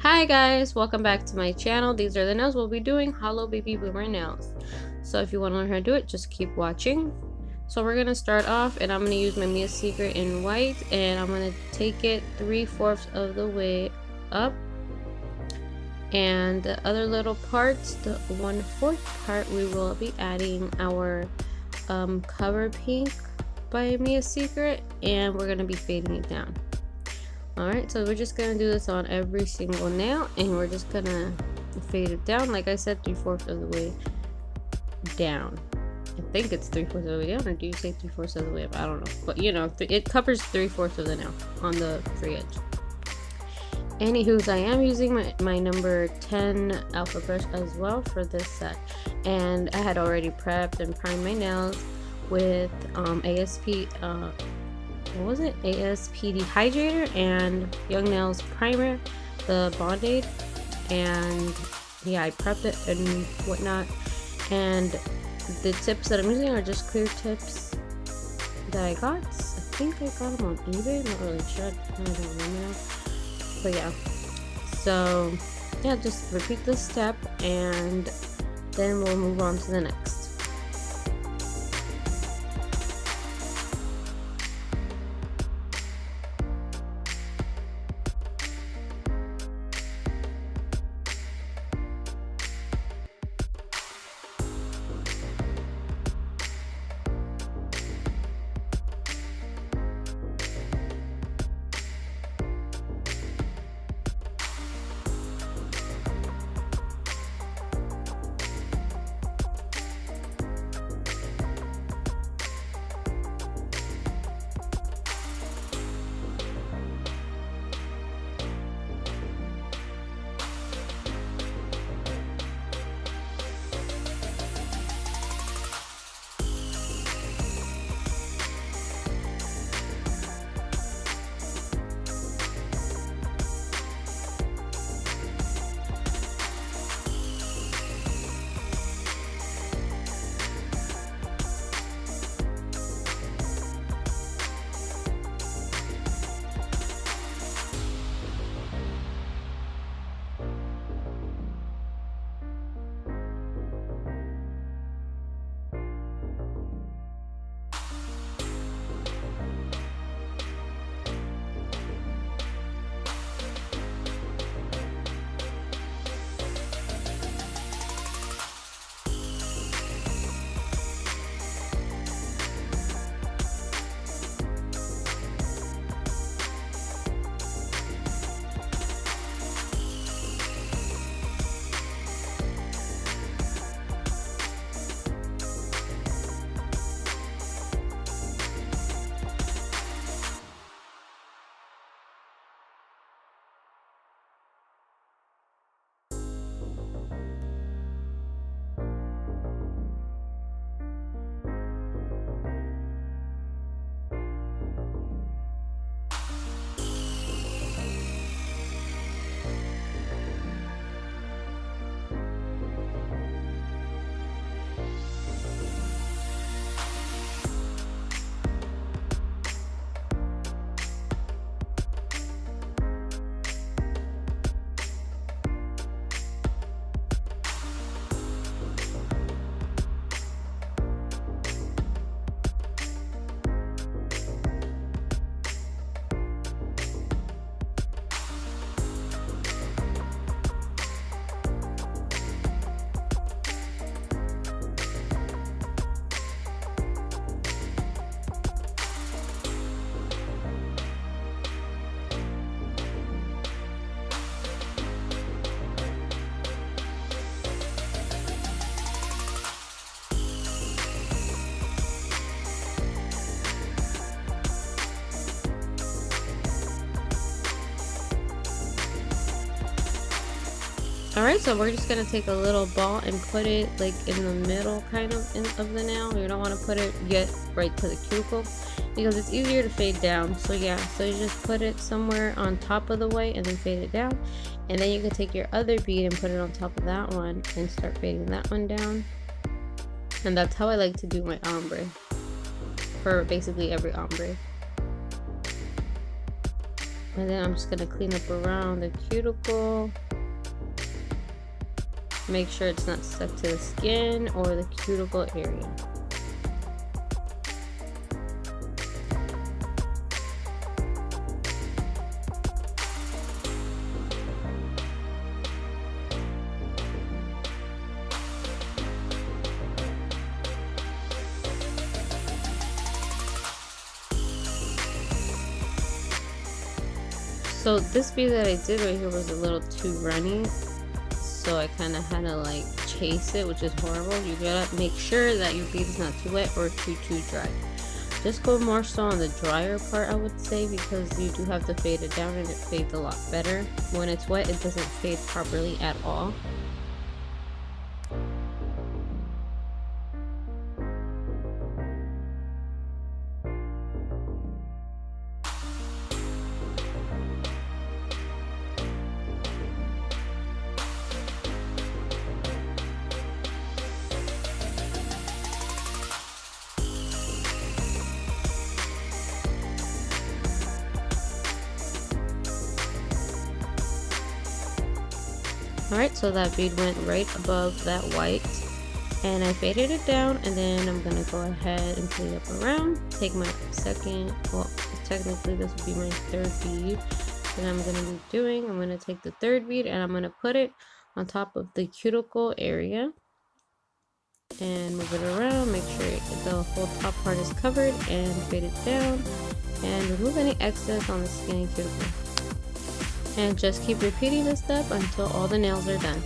Hi guys, welcome back to my channel. These are the nails we'll be doing, hollow baby boomer nails. So if you want to learn how to do it, just keep watching. So we're gonna start off, and I'm gonna use my Mia Secret in white, and I'm gonna take it 3/4 of the way up, and the other little parts, the 1/4 part, we will be adding our Cover Pink by Mia Secret, and we're gonna be fading it down. Alright, so we're just gonna do this on every single nail, and we're just gonna fade it down. Like I said, 3/4 of the way down. I think it's 3/4 of the way down, or do you say 3/4 of the way up? I don't know, but you know, it covers 3/4 of the nail on the free edge. Anywho's, I am using my number 10 alpha brush as well for this set, and I had already prepped and primed my nails with ASP what was it? ASPD Hydrator and Young Nails Primer, the Bond-Aid, and yeah, I prepped it and whatnot. And the tips that I'm using are just clear tips that I got. I think I got them on eBay, I'm not really sure, I don't remember now. But yeah, so yeah, just repeat this step and then we'll move on to the next. Alright, so we're just going to take a little ball and put it like in the middle kind of of the nail. You don't want to put it yet right to the cuticle because it's easier to fade down. So yeah, so you just put it somewhere on top of the white and then fade it down. And then you can take your other bead and put it on top of that one and start fading that one down. And that's how I like to do my ombre for basically every ombre. And then I'm just gonna clean up around the cuticle. Make sure it's not stuck to the skin or the cuticle area. So this bead that I did right here was a little too runny, so I kind of had to like chase it, which is horrible. You gotta make sure that your bead is not too wet or too dry. Just go more so on the drier part, I would say, because you do have to fade it down and it fades a lot better. When it's wet, it doesn't fade properly at all. Alright, so that bead went right above that white, and I faded it down, and then I'm gonna go ahead and clean up around. Take my second, well, technically this would be my third bead that I'm gonna be doing. I'm gonna take the third bead and I'm gonna put it on top of the cuticle area and move it around. Make sure the whole top part is covered, and fade it down and remove any excess on the skin and cuticle. And just keep repeating this step until all the nails are done.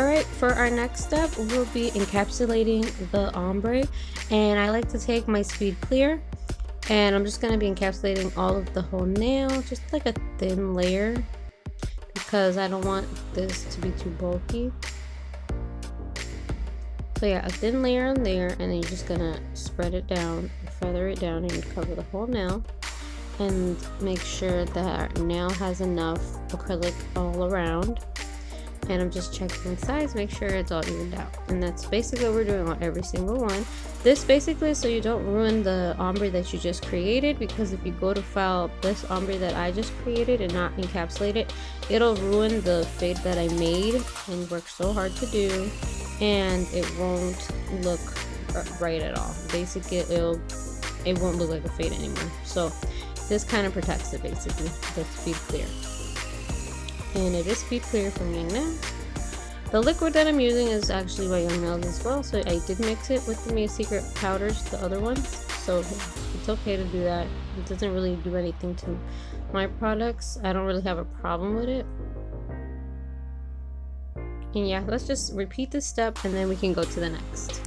Alright, for our next step, we'll be encapsulating the ombre, and I like to take my Speed Clear, and I'm just going to be encapsulating all of the whole nail, just like a thin layer, because I don't want this to be too bulky. So yeah, a thin layer on there, and then you're just going to spread it down, feather it down, and cover the whole nail, and make sure that our nail has enough acrylic all around. And I'm just checking the sides, make sure it's all evened out. And that's basically what we're doing on every single one. This basically is so you don't ruin the ombre that you just created, because if you go to file this ombre that I just created and not encapsulate it, it'll ruin the fade that I made and worked so hard to do, and it won't look right at all. Basically it won't look like a fade anymore. So this kind of protects it, basically, the Speed Clear. And it is Speed Clear from Young Nails. The liquid that I'm using is actually by Young Nails as well, so I did mix it with the Mia Secret powders, the other ones, so it's okay to do that. It doesn't really do anything to my products. I don't really have a problem with it. And yeah, let's just repeat this step and then we can go to the next.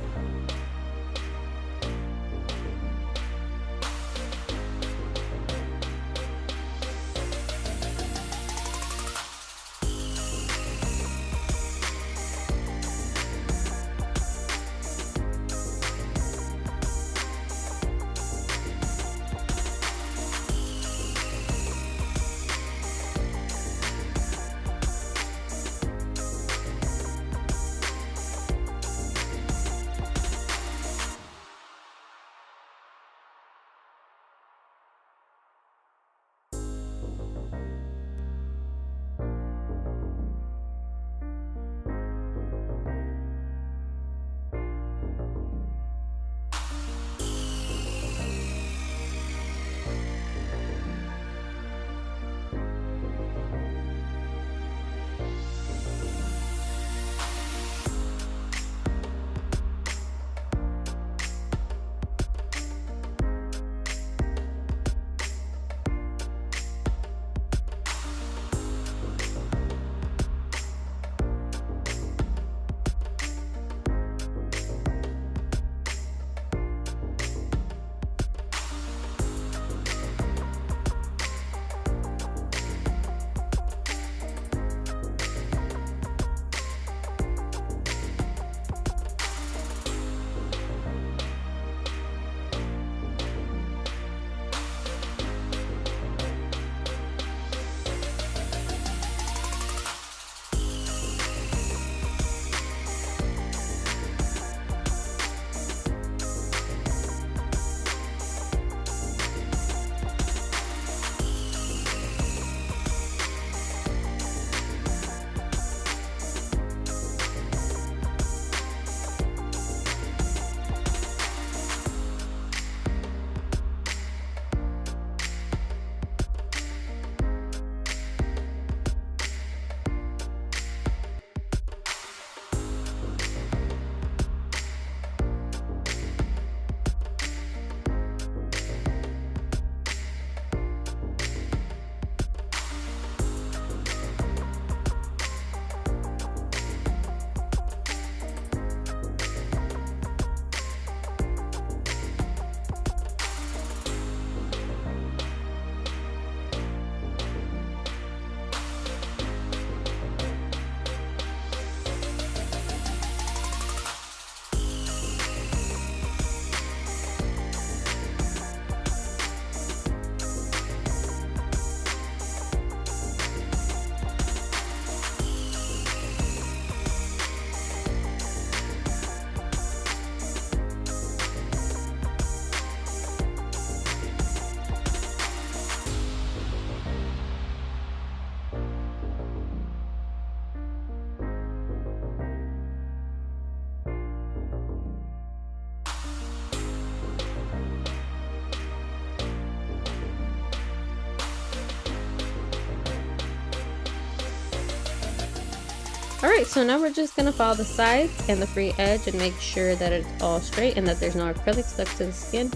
Alright, so now we're just going to follow the sides and the free edge and make sure that it's all straight and that there's no acrylic stuck to the skin.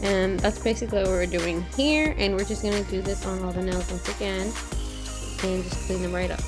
And that's basically what we're doing here, and we're just going to do this on all the nails once again and just clean them right up.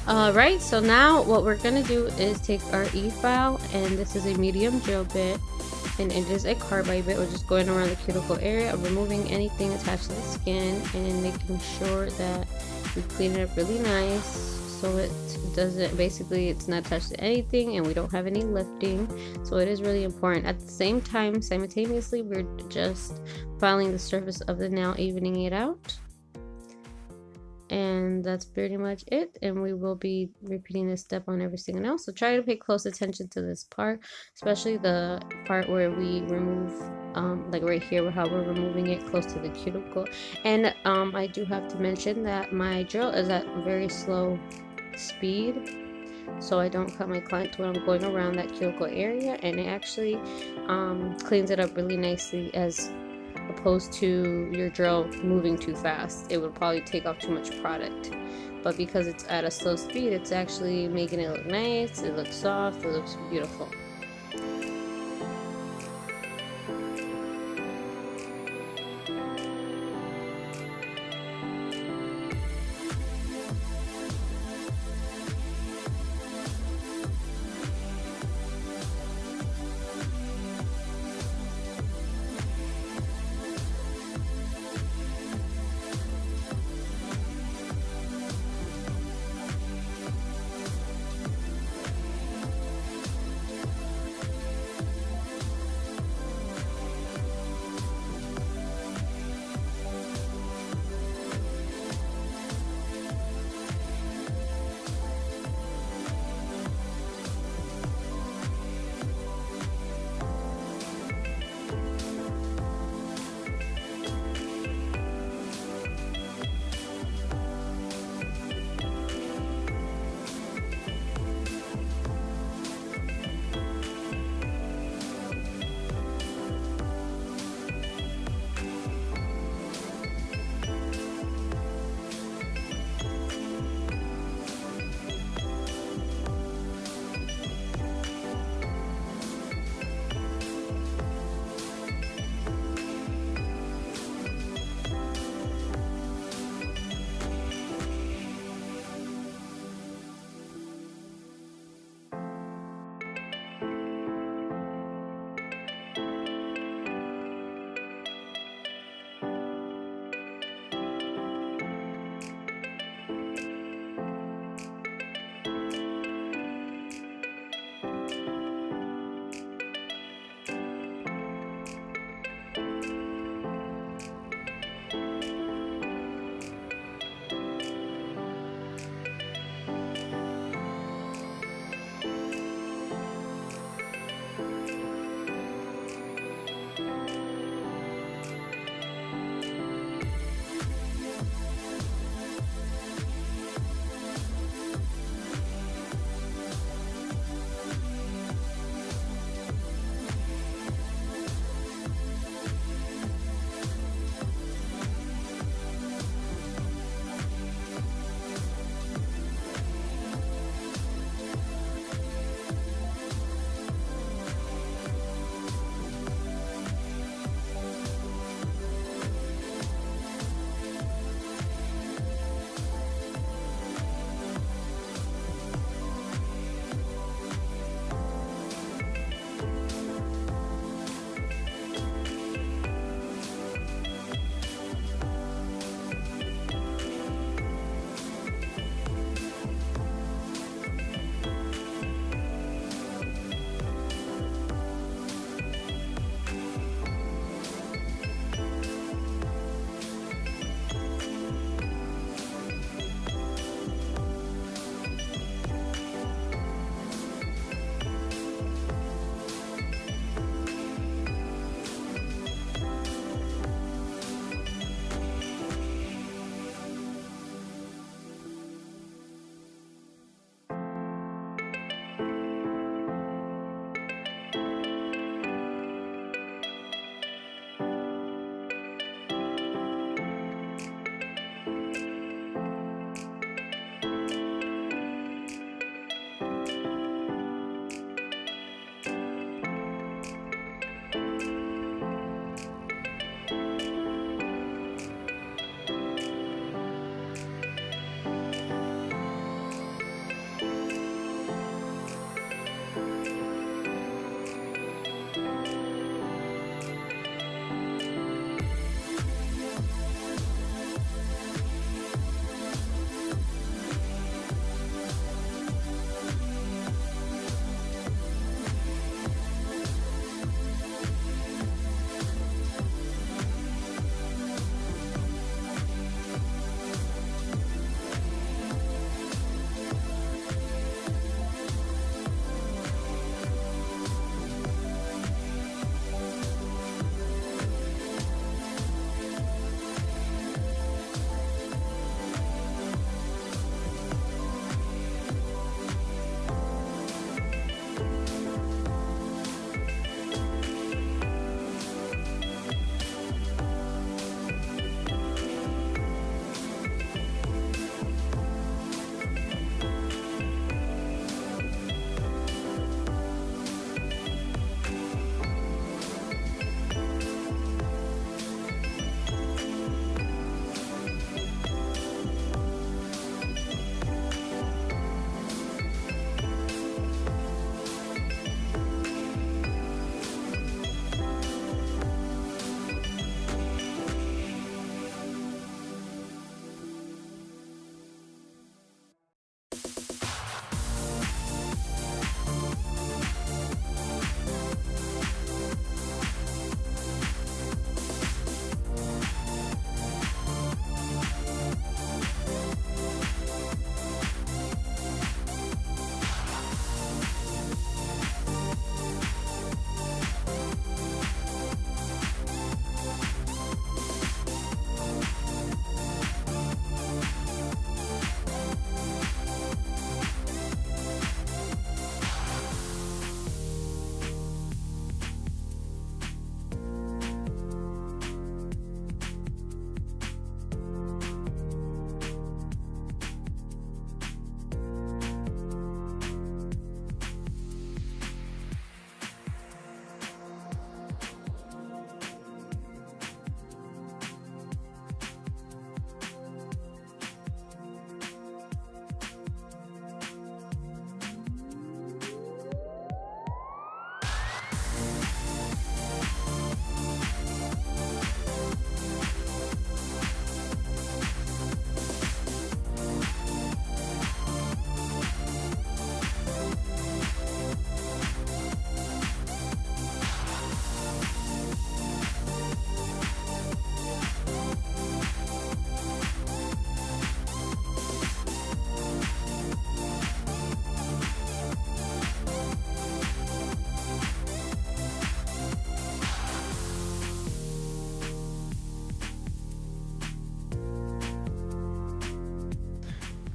Right, so now what we're gonna do is take our e-file, and this is a medium drill bit, and it is a carbide bit. We're just going around the cuticle area, removing anything attached to the skin and making sure that we clean it up really nice so it doesn't, basically it's not attached to anything and we don't have any lifting. So it is really important. At the same time, simultaneously, we're just filing the surface of the nail, evening it out. And that's pretty much it, and we will be repeating this step on every single nail. So try to pay close attention to this part, especially the part where we remove like right here, how we're removing it close to the cuticle. And I do have to mention that my drill is at very slow speed, so I don't cut my client when I'm going around that cuticle area, and it actually cleans it up really nicely, as opposed to your drill moving too fast. It would probably take off too much product, but because it's at a slow speed, it's actually making it look nice, it looks soft, it looks beautiful.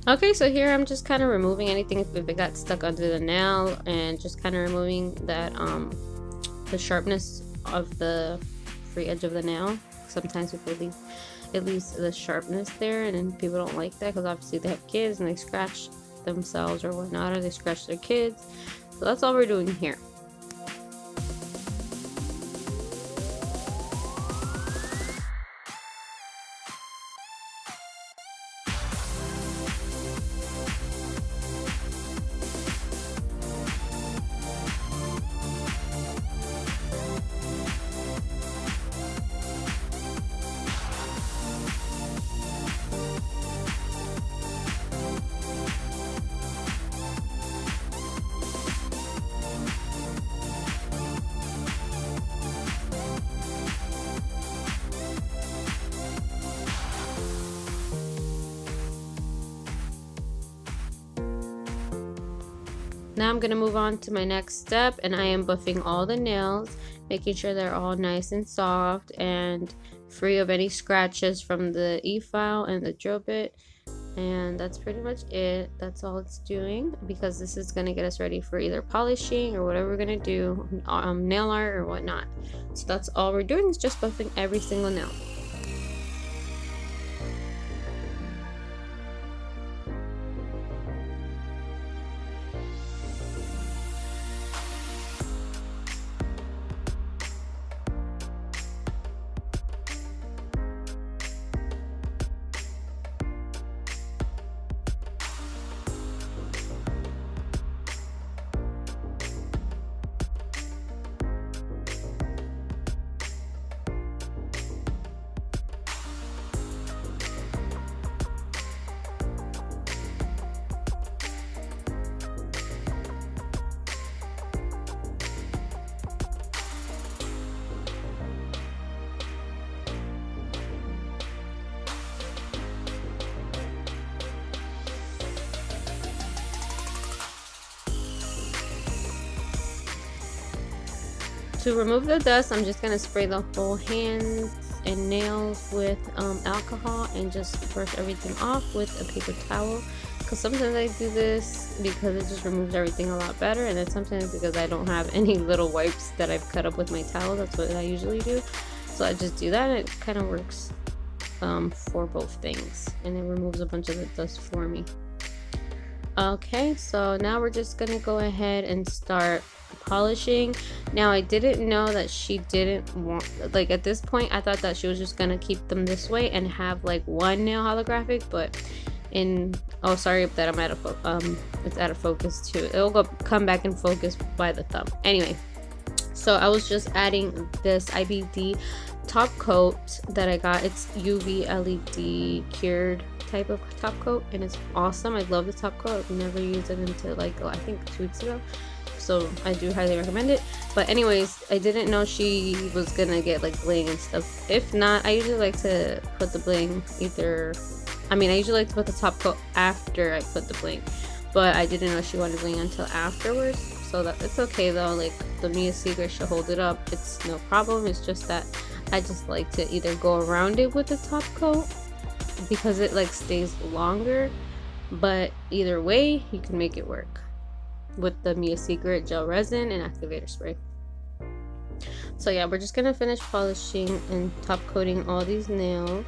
Okay, so here I'm just kind of removing anything if it got stuck under the nail, and just kind of removing that the sharpness of the free edge of the nail. Sometimes people leave at least the sharpness there, and then people don't like that because obviously they have kids and they scratch themselves or whatnot, or they scratch their kids. So that's all we're doing here. Now I'm gonna move on to my next step, and I am buffing all the nails, making sure they're all nice and soft and free of any scratches from the e-file and the drill bit. And that's pretty much it. That's all it's doing, because this is gonna get us ready for either polishing or whatever we're gonna do, nail art or whatnot. So that's all we're doing, is just buffing every single nail. To remove the dust, I'm just gonna spray the whole hands and nails with alcohol and just brush everything off with a paper towel, because sometimes I do this because it just removes everything a lot better, and then sometimes because I don't have any little wipes that I've cut up with my towel. That's what I usually do, so I just do that, and it kind of works for both things, and it removes a bunch of the dust for me. Okay, so now we're just gonna go ahead and start polishing. Now I didn't know that she didn't want, like, at this point I thought that she was just gonna keep them this way and have like one nail holographic, but oh, sorry that I'm out of it's out of focus too. It'll come back in focus by the thumb. Anyway, so I was just adding this IBD top coat that I got. It's UV LED cured type of top coat, and it's awesome. I love the top coat. I've never used it until like, I think 2 weeks ago, so I do highly recommend it. But anyways, I didn't know she was gonna get like bling and stuff. If not, I usually like to put the bling I usually like to put the top coat after I put the bling, but I didn't know she wanted bling until afterwards. So that it's okay though, like the Mia Secret should hold it up, it's no problem. It's just that I just like to either go around it with the top coat because it like stays longer, but either way you can make it work with the Mia Secret gel resin and activator spray. So yeah, we're just gonna finish polishing and top coating all these nails.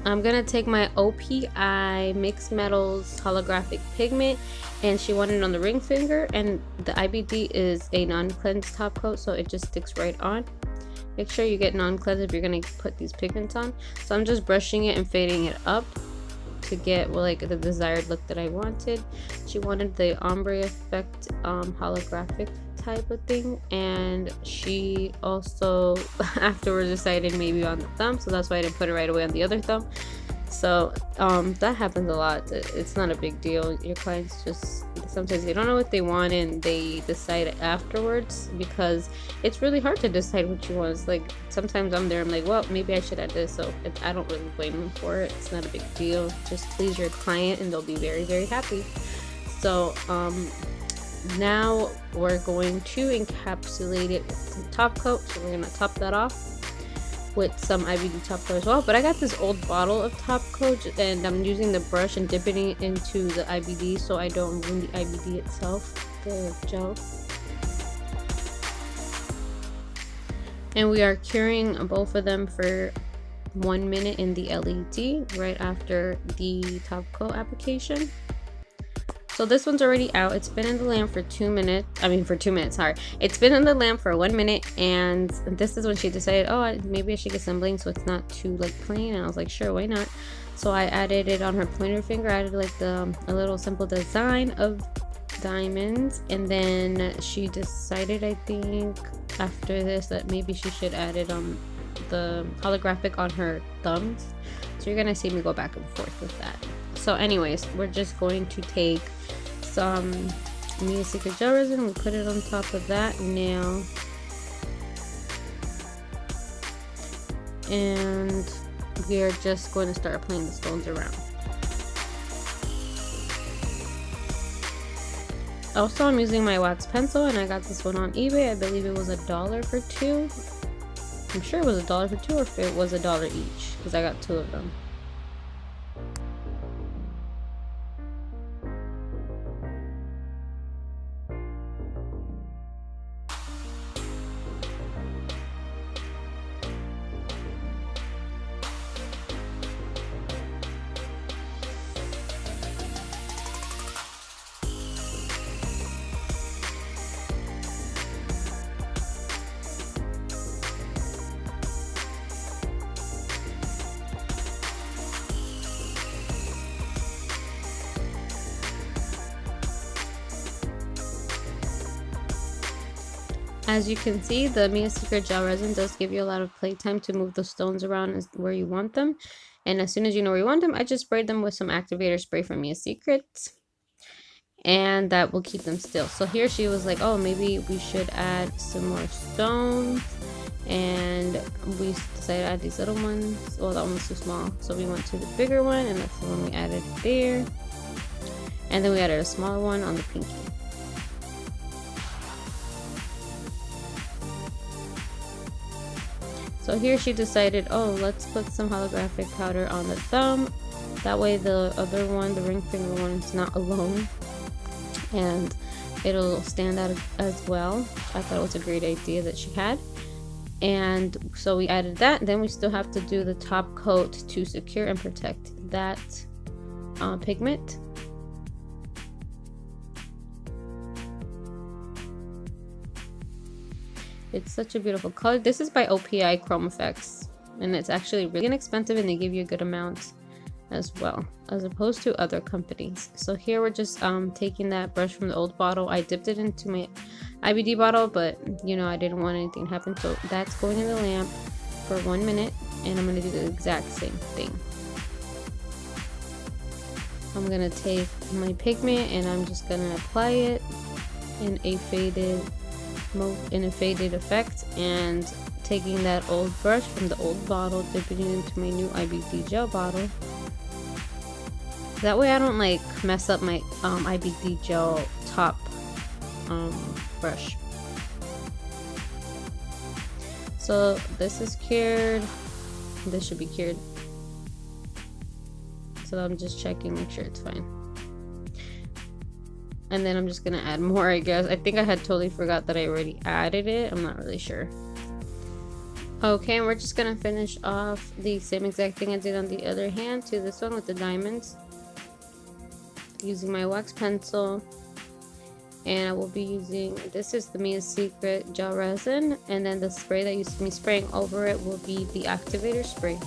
I'm gonna take my OPI Mixed Metals Holographic Pigment, and she wanted it on the ring finger, and the IBD is a non-cleansed top coat, so it just sticks right on. Make sure you get non-cleanse if you're gonna put these pigments on. So I'm just brushing it and fading it up to get, well, like the desired look that I wanted. She wanted the ombre effect, holographic type of thing, and she also afterwards decided maybe on the thumb, so that's why I didn't put it right away on the other thumb. So that happens a lot. It's not a big deal. Your clients just sometimes they don't know what they want and they decide afterwards, because it's really hard to decide what you want. It's like sometimes I'm there, I'm like, well, maybe I should add this, so I don't really blame them for it. It's not a big deal. Just please your client and they'll be very, very happy. So now we're going to encapsulate it with some top coat. So we're gonna top that off with some IBD top coat as well. But I got this old bottle of top coat and I'm using the brush and dipping it into the IBD so I don't ruin the IBD itself, the gel. And we are curing both of them for 1 minute in the LED right after the top coat application. So this one's already out. It's been in the lamp for 2 minutes. Sorry. It's been in the lamp for 1 minute, and this is when she decided, oh, maybe I should get some bling so it's not too like plain. And I was like, sure, why not? So I added it on her pointer finger. I added like a little simple design of diamonds, and then she decided, I think after this, that maybe she should add it on the holographic on her thumbs. So you're gonna see me go back and forth with that. So anyways, we're just going to take some Mia Secret gel resin. We put it on top of that now, and we are just going to start applying the stones around. Also, I'm using my wax pencil, and I got this one on eBay. I believe it was $1 for 2. I'm sure it was $1 for 2, or if it was $1 each, because I got 2 of them. As you can see, the Mia Secret gel resin does give you a lot of playtime to move the stones around where you want them. And as soon as you know where you want them, I just sprayed them with some activator spray from Mia Secret, and that will keep them still. So here she was like, oh, maybe we should add some more stones, and we decided to add these little ones. Well, that one was too small, so we went to the bigger one, and that's the one we added there. And then we added a smaller one on the pinky. So here she decided, oh, let's put some holographic powder on the thumb. That way the other one, the ring finger one, is not alone. And it'll stand out as well. I thought it was a great idea that she had. And so we added that. Then we still have to do the top coat to secure and protect that pigment. It's such a beautiful color. This is by OPI Chrome Effects, and it's actually really inexpensive, and they give you a good amount as well, as opposed to other companies. So here we're just taking that brush from the old bottle. I dipped it into my IBD bottle, but you know, I didn't want anything to happen, so that's going in the lamp for 1 minute, and I'm going to do the exact same thing. I'm going to take my pigment and I'm just going to apply it in a faded effect, and taking that old brush from the old bottle, dipping it into my new IBD gel bottle. That way I don't like mess up my IBD gel top brush. So this is cured. This should be cured. So I'm just checking, make sure it's fine. And then I'm just gonna add more, I guess. I think I had totally forgot that I already added it. I'm not really sure. Okay, and we're just gonna finish off the same exact thing I did on the other hand to this one with the diamonds. Using my wax pencil. And I will be using, this is the Mia Secret gel resin, and then the spray that you see me spraying over it will be the activator spray.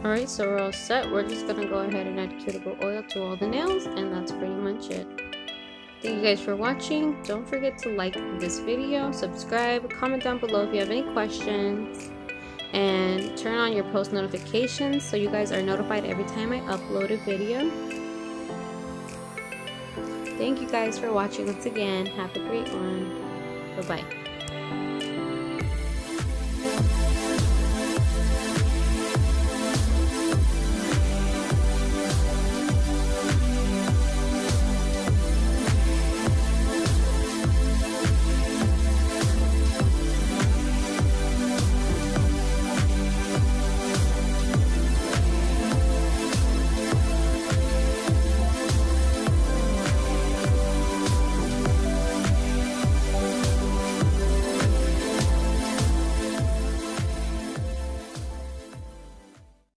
Alright, so we're all set. We're just gonna go ahead and add cuticle oil to all the nails, and that's pretty much it. Thank you guys for watching. Don't forget to like this video, subscribe, comment down below if you have any questions, and turn on your post notifications so you guys are notified every time I upload a video. Thank you guys for watching once again. Have a great one. Bye-bye.